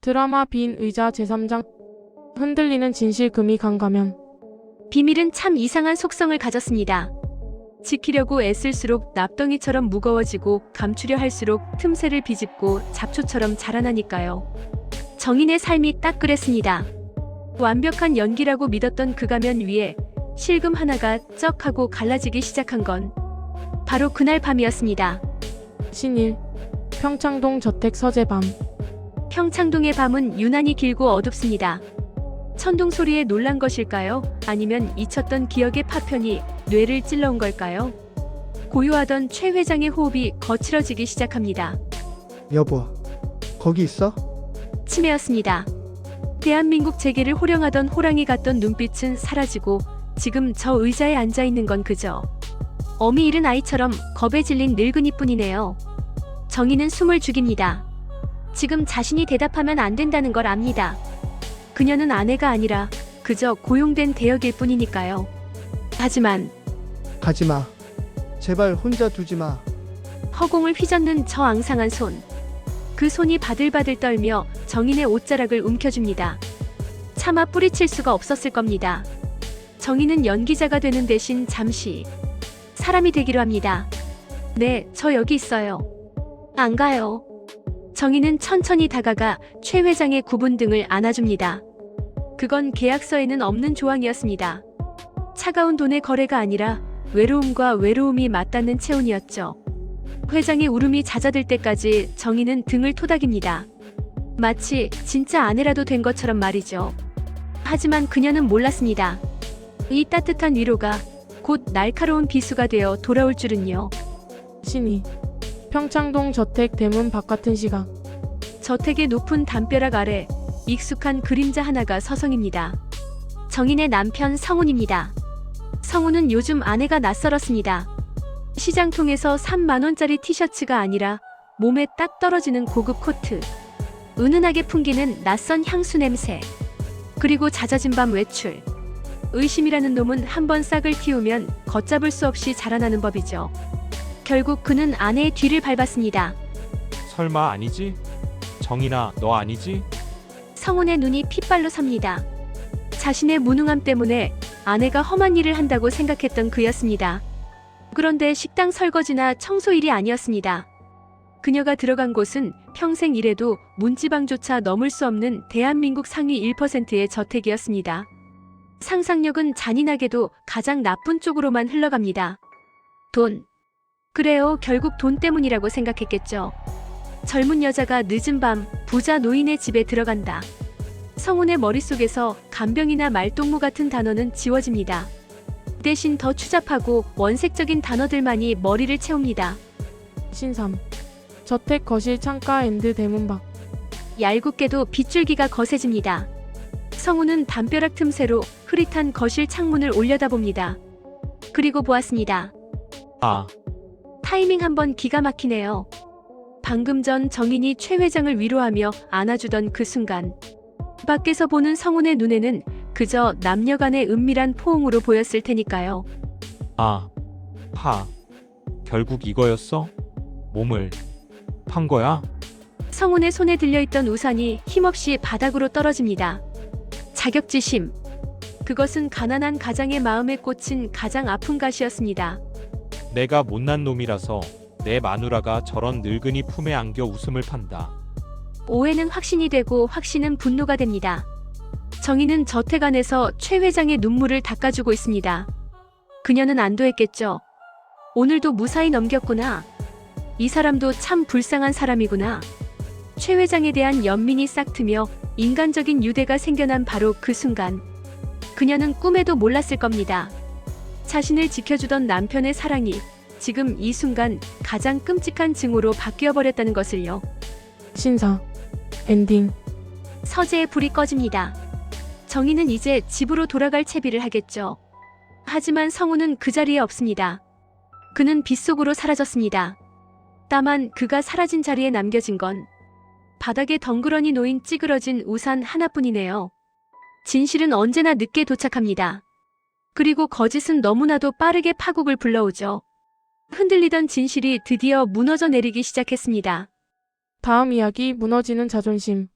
드라마 빈 의자 제3장 흔들리는 진실 금이 강가면. 비밀은 참 이상한 속성을 가졌습니다. 지키려고 애쓸수록 납덩이처럼 무거워지고 감추려 할수록 틈새를 비집고 잡초처럼 자라나니까요. 정인의 삶이 딱 그랬습니다. 완벽한 연기라고 믿었던 그 가면 위에 실금 하나가 쩍 하고 갈라지기 시작한 건 바로 그날 밤이었습니다. 신일 평창동 저택 서재 밤. 평창동의 밤은 유난히 길고 어둡습니다. 천둥 소리에 놀란 것일까요? 아니면 잊혔던 기억의 파편이 뇌를 찔러온 걸까요? 고요하던 최 회장의 호흡이 거칠어지기 시작합니다. 여보, 거기 있어? 치매였습니다. 대한민국 재계를 호령하던 호랑이 같던 눈빛은 사라지고 지금 저 의자에 앉아있는 건 그저 어미 잃은 아이처럼 겁에 질린 늙은이뿐이네요. 정희는 숨을 죽입니다. 지금 자신이 대답하면 안 된다는 걸 압니다. 그녀는 아내가 아니라 그저 고용된 대역일 뿐이니까요. 하지만 가지마. 제발 혼자 두지마. 허공을 휘젓는 저 앙상한 손. 그 손이 바들바들 떨며 정인의 옷자락을 움켜줍니다. 차마 뿌리칠 수가 없었을 겁니다. 정인은 연기자가 되는 대신 잠시 사람이 되기로 합니다. 네, 저 여기 있어요. 안 가요. 정인은 천천히 다가가 최 회장의 굽은 등을 안아줍니다. 그건 계약서에는 없는 조항이었습니다. 차가운 돈의 거래가 아니라 외로움과 외로움이 맞닿는 체온이었죠. 회장의 울음이 잦아들 때까지 정인은 등을 토닥입니다. 마치 진짜 아내라도 된 것처럼 말이죠. 하지만 그녀는 몰랐습니다. 이 따뜻한 위로가 곧 날카로운 비수가 되어 돌아올 줄은요. 신이 평창동 저택 대문 바깥은 시각. 저택의 높은 담벼락 아래 익숙한 그림자 하나가 서성입니다. 정인의 남편 성훈입니다. 성훈은 요즘 아내가 낯설었습니다. 시장통에서 3만 원짜리 티셔츠가 아니라 몸에 딱 떨어지는 고급 코트, 은은하게 풍기는 낯선 향수 냄새, 그리고 잦아진 밤 외출. 의심이라는 놈은 한번 싹을 틔우면 걷잡을 수 없이 자라나는 법이죠. 결국 그는 아내의 뒤를 밟았습니다. 설마 아니지? 정인아, 너 아니지? 성훈의 눈이 핏발로 삽니다. 자신의 무능함 때문에 아내가 험한 일을 한다고 생각했던 그였습니다. 그런데 식당 설거지나 청소 일이 아니었습니다. 그녀가 들어간 곳은 평생 일해도 문지방조차 넘을 수 없는 대한민국 상위 1%의 저택이었습니다. 상상력은 잔인하게도 가장 나쁜 쪽으로만 흘러갑니다. 돈. 그래요, 결국 돈 때문이라고 생각했겠죠. 젊은 여자가 늦은 밤 부자 노인의 집에 들어간다. 성훈의 머릿속에서 간병이나 말동무 같은 단어는 지워집니다. 대신 더 추잡하고 원색적인 단어들만이 머리를 채웁니다. 신삼 저택 거실 창가 앤드 대문 밖. 얄궂게도 빗줄기가 거세집니다. 성훈은 담벼락 틈새로 흐릿한 거실 창문을 올려다봅니다. 그리고 보았습니다. 아, 타이밍 한번 기가 막히네요. 방금 전 정인이 최 회장을 위로하며 안아주던 그 순간, 밖에서 보는 성훈의 눈에는 그저 남녀간의 은밀한 포옹으로 보였을 테니까요. 아, 결국 이거였어? 몸을 판 거야? 성훈의 손에 들려있던 우산이 힘없이 바닥으로 떨어집니다. 자격지심. 그것은 가난한 가장의 마음에 꽂힌 가장 아픈 가시였습니다. 내가 못난 놈이라서 내 마누라가 저런 늙은이 품에 안겨 웃음을 판다. 오해는 확신이 되고 확신은 분노가 됩니다. 정희는 저택 안에서 최 회장의 눈물을 닦아주고 있습니다. 그녀는 안도했겠죠. 오늘도 무사히 넘겼구나. 이 사람도 참 불쌍한 사람이구나. 최 회장에 대한 연민이 싹 트며 인간적인 유대가 생겨난 바로 그 순간, 그녀는 꿈에도 몰랐을 겁니다. 자신을 지켜주던 남편의 사랑이 지금 이 순간 가장 끔찍한 증오로 바뀌어버렸다는 것을요. 신사 엔딩. 서재의 불이 꺼집니다. 정희는 이제 집으로 돌아갈 채비를 하겠죠. 하지만 성우는 그 자리에 없습니다. 그는 빗속으로 사라졌습니다. 다만 그가 사라진 자리에 남겨진 건 바닥에 덩그러니 놓인 찌그러진 우산 하나뿐이네요. 진실은 언제나 늦게 도착합니다. 그리고 거짓은 너무나도 빠르게 파국을 불러오죠. 흔들리던 진실이 드디어 무너져 내리기 시작했습니다. 다음 이야기 무너지는 자존심.